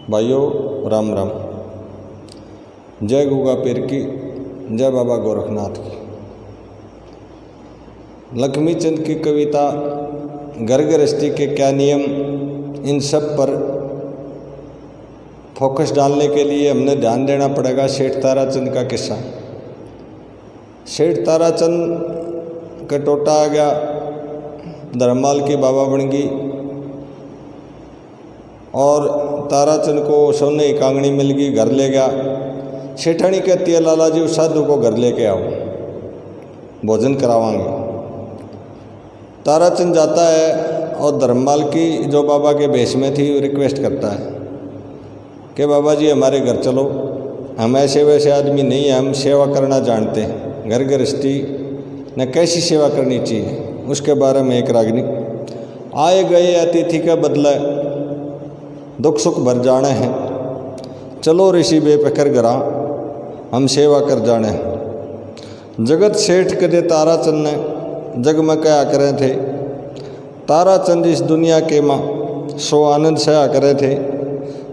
भाइयों राम राम। जय गुगा पीर की, जय बाबा गोरखनाथ की। लक्ष्मी चंद की कविता घर गृहस्थी के क्या नियम, इन सब पर फोकस डालने के लिए हमने ध्यान देना पड़ेगा सेठ ताराचंद का किस्सा। सेठ ताराचंद का टोटा आ गया, धर्ममाल की बाबा बन गई और ताराचंद को सोने की कांगड़ी मिल गई, घर ले गया। सेठानी कहती है लाला जी उस साधु को घर लेके आओ, भोजन करावांगे। ताराचंद जाता है और धर्ममाल की जो बाबा के भेष में थी रिक्वेस्ट करता है कि बाबा जी हमारे घर चलो, हम ऐसे वैसे आदमी नहीं है, हम सेवा करना जानते हैं, घर गृहस्थी न कैसी सेवा करनी चाहिए उसके बारे में एक रागनी। आए गए अतिथि का बदला दुख सुख भर जाने हैं, चलो ऋषि बेफिक्र घरा हम सेवा कर जाने हैं। जगत सेठ कदे ताराचंद ने जग में क्या करे थे, ताराचंद इस दुनिया के माँ सो आनंद सया करे थे।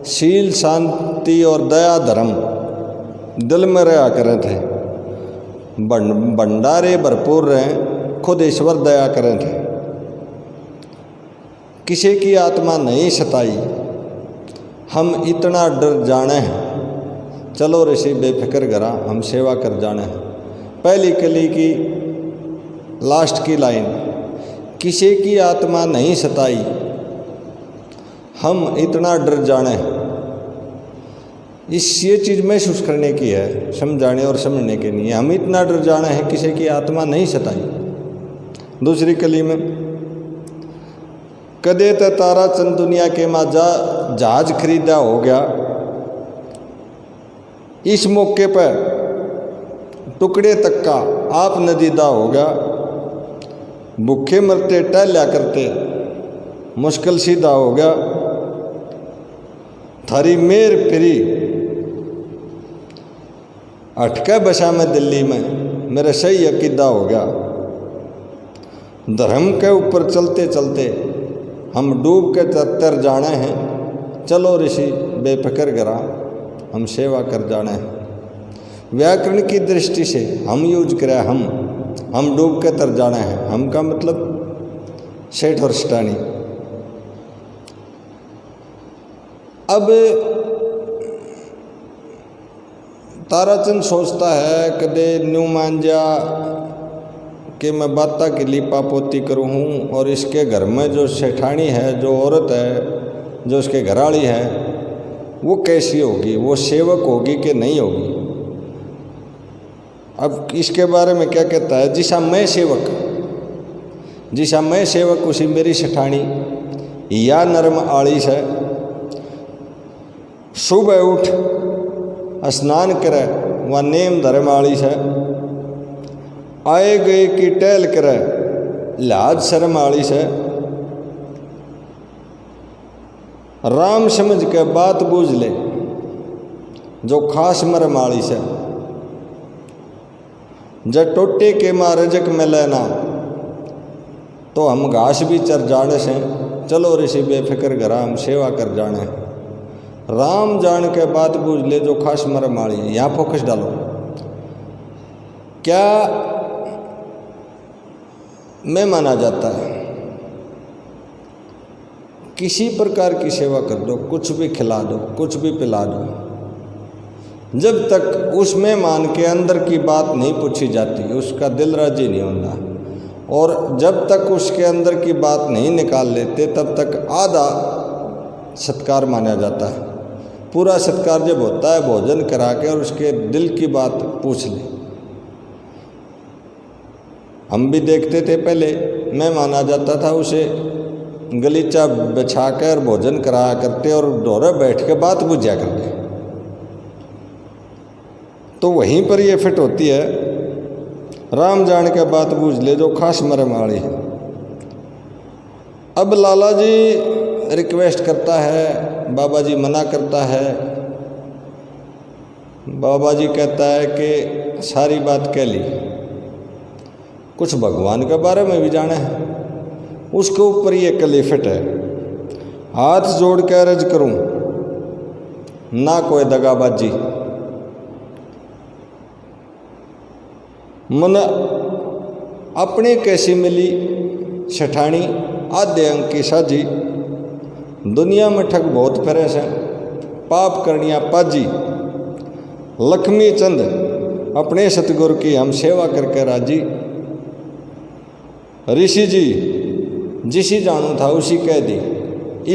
शील शांति और दया धर्म दिल में रहा करे थे, भंडारे भरपूर रहे, खुद ईश्वर दया करे थे। किसी की आत्मा नहीं सताई, हम इतना डर जाने हैं, चलो ऋषि बेफिक्र घरा हम सेवा कर जाने हैं। पहली कली की लास्ट की लाइन, किसी की आत्मा नहीं सताई, हम इतना डर जाने हैं। ये चीज़ महसूस करने की है, समझाने और समझने के नहीं है। हम इतना डर जाने हैं, किसी की आत्मा नहीं सताई। दूसरी कली में, कदे तो ताराचंद दुनिया के माँ जहाज खरीदा हो गया, इस मौके पर टुकड़े तक का आप नदीदा हो गया। भूखे मरते टहल्या करते, मुश्किल सीधा हो गया। थारी मेर फिरी अटका बसा में दिल्ली में, मेरा सही अकीदा हो गया। धर्म के ऊपर चलते चलते हम डूब के तर जाने हैं, चलो ऋषि बेफिक्र घरा हम सेवा कर जाने हैं। व्याकरण की दृष्टि से हम यूज करें, हम डूब के तर जाने हैं। हम का मतलब सेठ और सेठानी। अब ताराचंद सोचता है कदे न्यू मान जा कि मैं बाता की लिपा पोती करूँ हूँ और इसके घर में जो सेठानी है, जो औरत है, जो उसके घराड़ी है, वो कैसी होगी, वो सेवक होगी कि नहीं होगी। अब इसके बारे में क्या कहता है, जिसा मैं सेवक उसी मेरी सेठानी या नरम आलिश है। सुबह उठ स्नान करे वह नेम धर्म आलिश है, आए गए की टहल करे लाज शर्म आलिश है। राम समझ के बात बूझ ले जो खास मरम आलिश है। जब टोटे के माँ रजक में लेना तो हम घास भी चर जाने से, चलो ऋषि बेफिक्र घरा हम सेवा कर जाने। राम जान के बात बूझ ले जो खास मरम आली है। यहाँ फोकस डालो। क्या मैं माना जाता है, किसी प्रकार की सेवा कर दो, कुछ भी खिला दो, कुछ भी पिला दो, जब तक उस मेहमान के अंदर की बात नहीं पूछी जाती उसका दिल राजी नहीं होता। और जब तक उसके अंदर की बात नहीं निकाल लेते तब तक आधा सत्कार माना जाता है। पूरा सत्कार जब होता है भोजन करा के और उसके दिल की बात पूछ ले। हम भी देखते थे पहले, मैं माना जाता था उसे गलीचा बिछा कर भोजन कराया करते और दोहरे बैठ के बात बुझा करते। तो वहीं पर ये फिट होती है, राम जान के बात बूझ ले जो खास मरम आली है। अब लाला जी रिक्वेस्ट करता है, बाबा जी मना करता है। बाबा जी कहता है कि सारी बात कह ली, कुछ भगवान के बारे में भी जाना है। उसके ऊपर ये कली फिट है, हाथ जोड़ के अर्ज करूं ना कोई दगाबाजी। मन अपने कैसी मिली शठानी आधे अंक की साझी। दुनिया में ठग बहुत फिरे से पाप करनिया पाजी। लक्ष्मी चंद अपने सतगुरु की हम सेवा करके राजी। ऋषि जी जिसी जानू था उसी कह दी।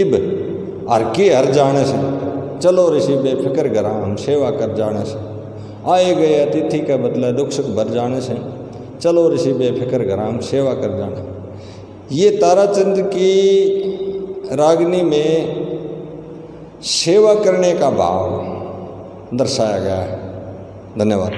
इब हर की हर जाने से चलो ऋषि बेफिक्र करा हम सेवा कर जाने से। आए गए अतिथि के बदले दुख सुख भर जाने से चलो ऋषि बेफिक्र करा हम सेवा कर जाना। ये ताराचंद की रागनी में सेवा करने का भाव दर्शाया गया है। धन्यवाद।